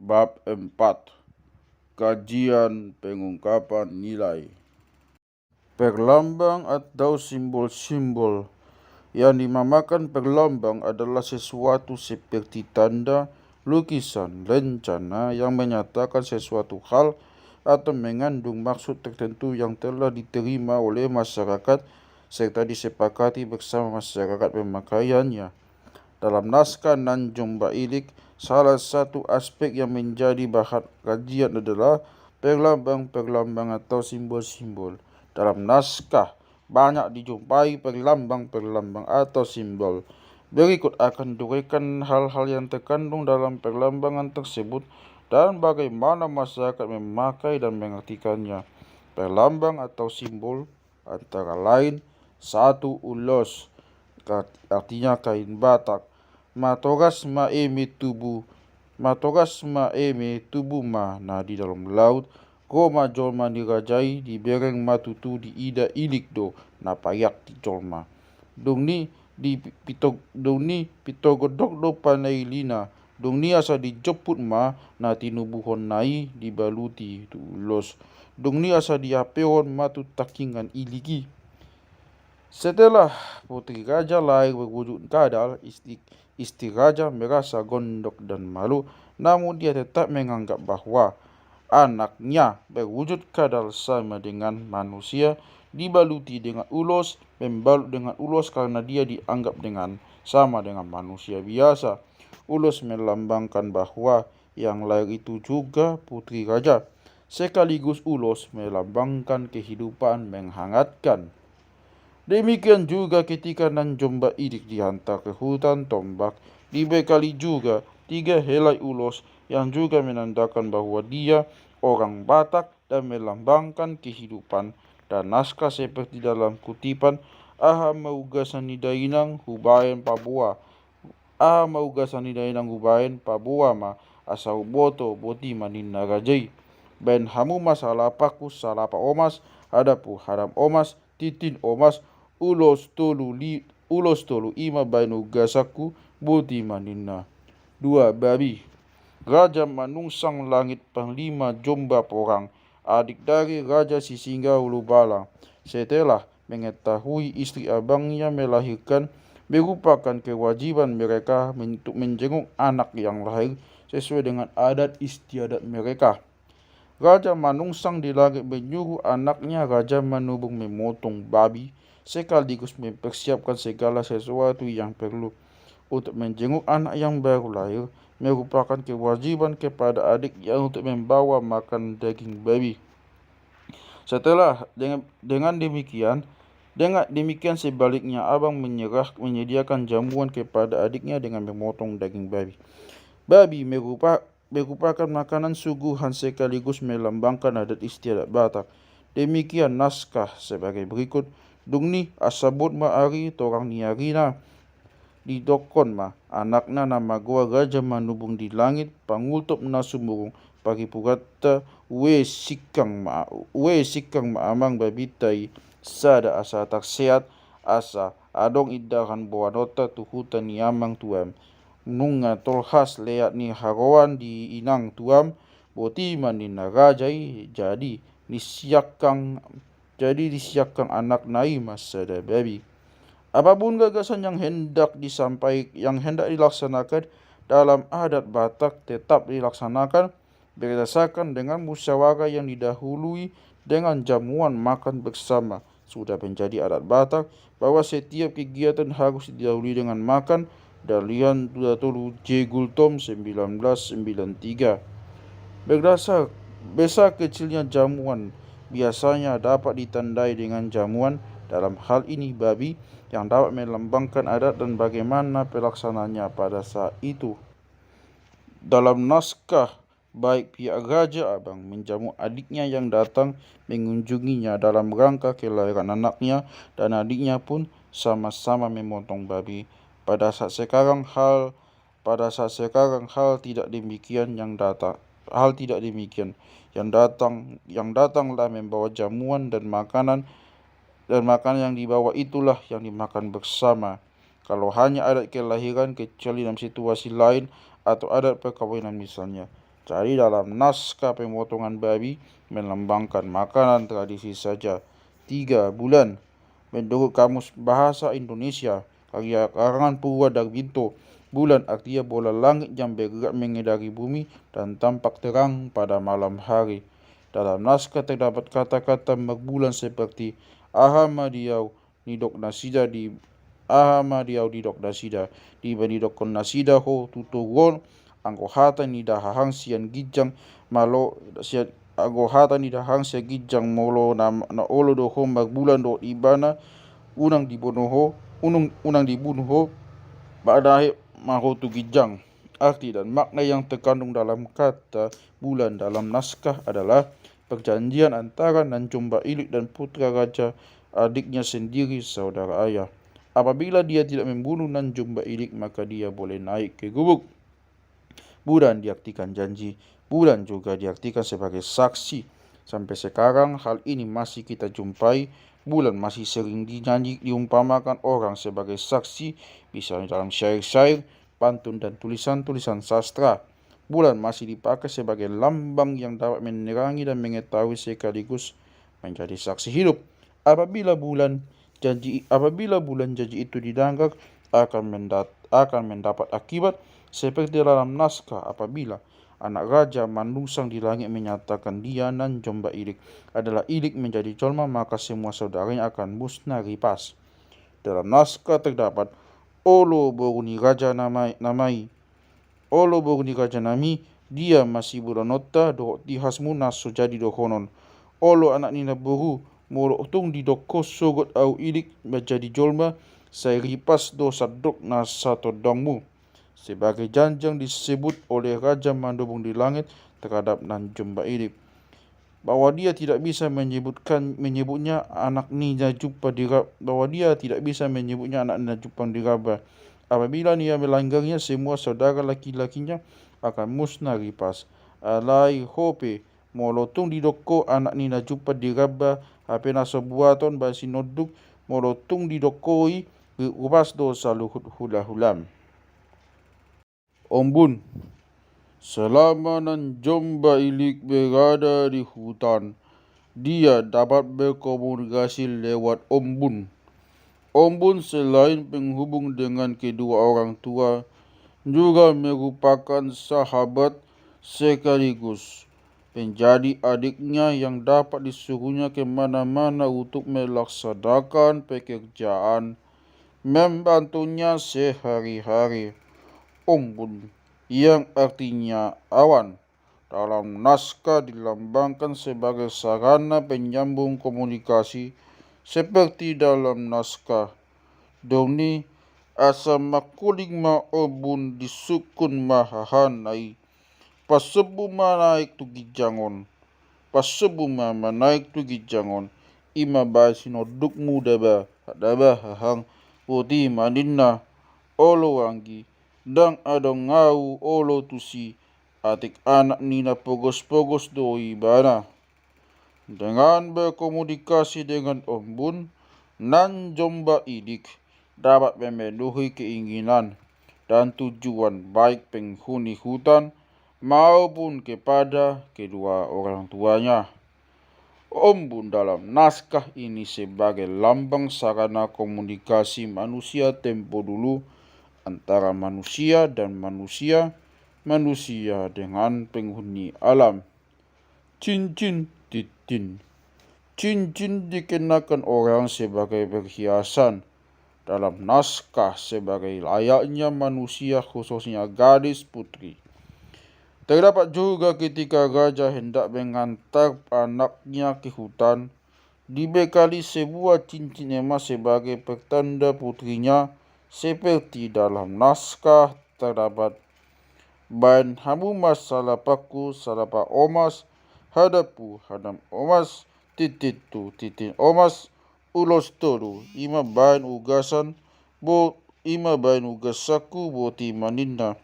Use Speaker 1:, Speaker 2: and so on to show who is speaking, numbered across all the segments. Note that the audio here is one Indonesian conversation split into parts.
Speaker 1: Bab 4. Kajian pengungkapan nilai. Perlambang atau simbol-simbol yang dinamakan perlambang adalah sesuatu seperti tanda, lukisan, lencana yang menyatakan sesuatu hal atau mengandung maksud tertentu yang telah diterima oleh masyarakat serta disepakati bersama masyarakat pemakaiannya. Dalam naskah Nanjung Bailik, salah satu aspek yang menjadi bahan kajian adalah perlambang-perlambang atau simbol-simbol. Dalam naskah, banyak dijumpai perlambang-perlambang atau simbol. Berikut akan diuraikan hal-hal yang terkandung dalam perlambangan tersebut dan bagaimana masyarakat memakai dan mengartikannya. Perlambang atau simbol antara lain: 1. Ulos, artinya kain batak. Matogas maeme tubuh ma na di dalam laut, koma jolma dirajai di bereng matutu di ida ilik do na payak di jolma. Dongni pitogodok do panai lina, dongni asa dijemput ma na tinubuhon nai dibaluti tu ulos, dongni asa diapehon matu takingan iliki. Setelah putri raja lahir berwujud kadal, istri raja merasa gondok dan malu, namun dia tetap menganggap bahwa anaknya berwujud kadal sama dengan manusia, dibaluti dengan ulos, membalut dengan ulos karena dia dianggap sama dengan manusia biasa. Ulos melambangkan bahwa yang lahir itu juga putri raja, sekaligus ulos melambangkan kehidupan menghangatkan. Demikian juga ketika Nanjung Bailik dihantar ke hutan tombak, dibekali juga 3 helai ulos yang juga menandakan bahwa dia orang Batak dan melambangkan kehidupan. Dan naskah seperti dalam kutipan, aha mauga sanidainang hubayan Papua, aha mauga sanidainang hubayan Papua ma asau boto boti maninna rajai. Ben hamu masalah pakus salapa omas, hadapu hadam omas, titin omas, ulos tolu ima bainu gasaku boti maninna. 2. Babi. Raja Manungsang Langit Panglima Jomba Porang, adik dari Raja Sisingga Hulu Balang, setelah mengetahui istri abangnya melahirkan, merupakan kewajiban mereka untuk menjenguk anak yang lahir sesuai dengan adat istiadat mereka. Raja Manungsang di langit menyuruh anaknya Raja Manubung memotong babi sekaligus mempersiapkan segala sesuatu yang perlu untuk menjenguk anak yang baru lahir. Merupakan kewajiban kepada adik yang untuk membawa makan daging babi. Setelah dengan demikian sebaliknya abang menyediakan jamuan kepada adiknya dengan memotong daging babi. Babi merupakan makanan suguhan sekaligus melambangkan adat istiadat Batak. Demikian naskah sebagai berikut. Dungni asabut ma ari torang niarina di dokon ma anakna nama gua Raja Manubung di langit pangultop na sumurung pagi pugata we sikang ma amang babitai sada asa tak sehat asa adong idahan boanota tu hutan ni amang tuam nunga tolhas leat ni harawan di inang tuam boti manina rajai jadi disiapkan anak nai masada babi. Apapun gagasan yang hendak dilaksanakan dalam adat Batak tetap dilaksanakan berdasarkan dengan musyawarah yang didahului dengan jamuan makan bersama. Sudah menjadi adat Batak bahwa setiap kegiatan harus didahului dengan makan. Dalian Tudatulu J. Gultom 1993. Besar kecilnya jamuan biasanya dapat ditandai dengan jamuan, dalam hal ini babi, yang dapat melambangkan adat dan bagaimana pelaksananya pada saat itu. Dalam naskah, baik pihak Raja Abang menjamu adiknya yang datang mengunjunginya dalam rangka kelahiran anaknya, dan adiknya pun sama-sama memotong babi. Pada saat sekarang hal tidak demikian yang datanglah membawa jamuan dan makanan yang dibawa itulah yang dimakan bersama. Kalau hanya adat kelahiran, kecuali dalam situasi lain atau adat perkawinan misalnya, Jadi dalam naskah pemotongan babi melambangkan makanan tradisi saja. 3. Bulan. Menurut Kamus Bahasa Indonesia, karya karangan Purwa Darbinto, bulan artinya bola langit yang bergerak mengedari bumi dan tampak terang pada malam hari. Dalam naskah terdapat kata-kata merbulan seperti Ahmadiyau Nidok Nasida di Ahmadiyau Nidok Nasida di Banidokon Nasida ho tutugon angko hata ni dahahang sian gijang malo sian angko hata ni dahang sian gijang molo na olo do ho magbulan do ibana unang dibunuh ho unang dibunuh ho badahe mahotu gijang. Arti dan makna yang terkandung dalam kata bulan dalam naskah adalah perjanjian antara Nanjomba Ilik dan putra raja adiknya sendiri saudara ayah. Apabila dia tidak membunuh Nanjomba Ilik maka dia boleh naik ke gubuk. Bulan diartikan janji, bulan juga diartikan sebagai saksi. Sampai sekarang hal ini masih kita jumpai. Bulan masih sering dinyanyi diumpamakan orang sebagai saksi, misalnya dalam syair-syair, pantun dan tulisan-tulisan sastra. Bulan masih dipakai sebagai lambang yang dapat menerangi dan mengetahui sekaligus menjadi saksi hidup. Apabila bulan janji itu dilanggar akan mendapat akibat seperti dalam naskah apabila anak raja manusang di langit menyatakan dia Nanjomba Ilik adalah Ilik menjadi jolma, maka semua saudaranya akan musnah ripas. Dalam naskah terdapat Olo Boruni Raja namai Olo Boruni Raja nami dia masih bulanota do tihasmu naso jadi dohonon. Olo anak nina boru molo utung di doko sogot au Ilik menjadi jolma saya ripas do sadok nasa todongmu. Sebagai janjang disebut oleh Raja Mandobung di langit terhadap Nanjomba Ilik bahwa dia tidak bisa menyebutnya anak Nina Jupa diraba. Apabila dia melanggarnya, semua saudara laki-lakinya akan musnah ripas. Alai hope molotung didoko anak Nina Jupa diraba apena sebuaton basi noduk molotung didokoi ubas dosa luhut hula-hulam. Ombun. Selama Nanjomba Ilik berada di hutan, dia dapat berkomunikasi lewat ombun. Ombun selain penghubung dengan kedua orang tua, juga merupakan sahabat sekaligus menjadi adiknya yang dapat disuruhnya kemana-mana untuk melaksanakan pekerjaan membantunya sehari-hari. Ombun yang artinya awan dalam naskah dilambangkan sebagai sarana penyambung komunikasi seperti dalam naskah doni asa makuling ma ombun disukun mahahanai pasebu manaik tu gijangon ima basino dukmu daba hahang putih maninna olo anggi dang adong ngau olo tusi atik anak nina pogos-pogos doi bana. Dengan berkomunikasi dengan ombun, Nanjomba Ilik dapat memenuhi keinginan dan tujuan baik penghuni hutan maupun kepada kedua orang tuanya. Ombun dalam naskah ini sebagai lambang sarana komunikasi manusia tempo dulu antara manusia dan manusia dengan penghuni alam. Cincin titin. Cincin dikenakan orang sebagai perhiasan dalam naskah sebagai layaknya manusia khususnya gadis putri. Terdapat juga ketika raja hendak mengantar anaknya ke hutan, dibekali sebuah cincin emas sebagai pertanda putrinya. Seperti dalam naskah terdapat bain hamumas salapaku salapa omas hadapu hadam omas titin omas ulos toru ima bain ugasaku boti maninna.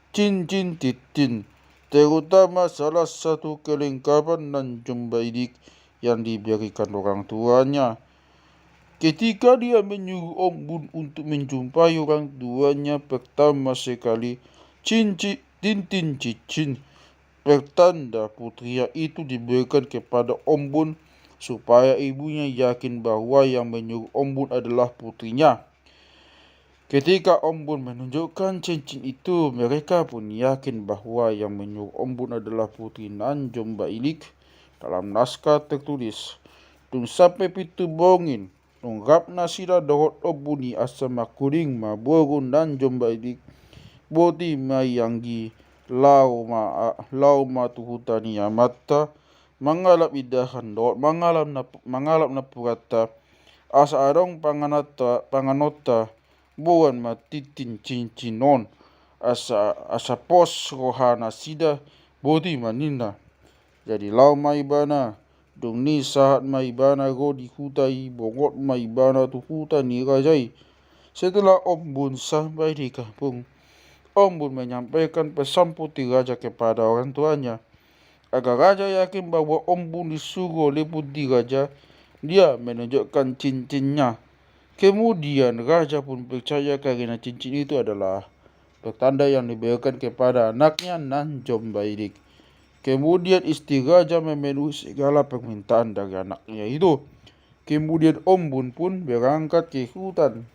Speaker 1: Cincin titin terutama salah satu kelengkapan Nanjomba Ilik yang diberikan orang tuanya ketika dia menyuruh ombun untuk menjumpai orang tuanya pertama sekali. Cincin Pertanda putria itu diberikan kepada Ombun supaya ibunya yakin bahwa yang menyuruh Ombun adalah putrinya. Ketika Ombun menunjukkan cincin itu, mereka pun yakin bahwa yang menyuruh Ombun adalah putri Nanjom Bailik. Dalam naskah tertulis, tung sampai pitu bongin, tung rapna sila dohot obuni asama kuring ma borun Nanjom Bailik, boti mayanggi lau ma tuhutani amata, mangalap idahan dohot mangalap na purata, asa arong panganota buwan matitin cincinon asa pos rohana sida bodi manina. Jadi lau maibana dong ni saat maibana go di hutai bongot maibana tu hutan ni rajai. Setelah Om Bun sampai di kampung, Om Bun menyampaikan pesan putih raja kepada orang tuanya. Agar raja yakin bahwa Om Bun disuruh oleh putih raja, dia menunjukkan cincinnya. Kemudian raja pun percaya karena cincin itu adalah pertanda yang diberikan kepada anaknya Nanjom Bailik. Kemudian istri raja memenuhi segala permintaan dari anaknya itu. Kemudian Om Bun pun berangkat ke hutan.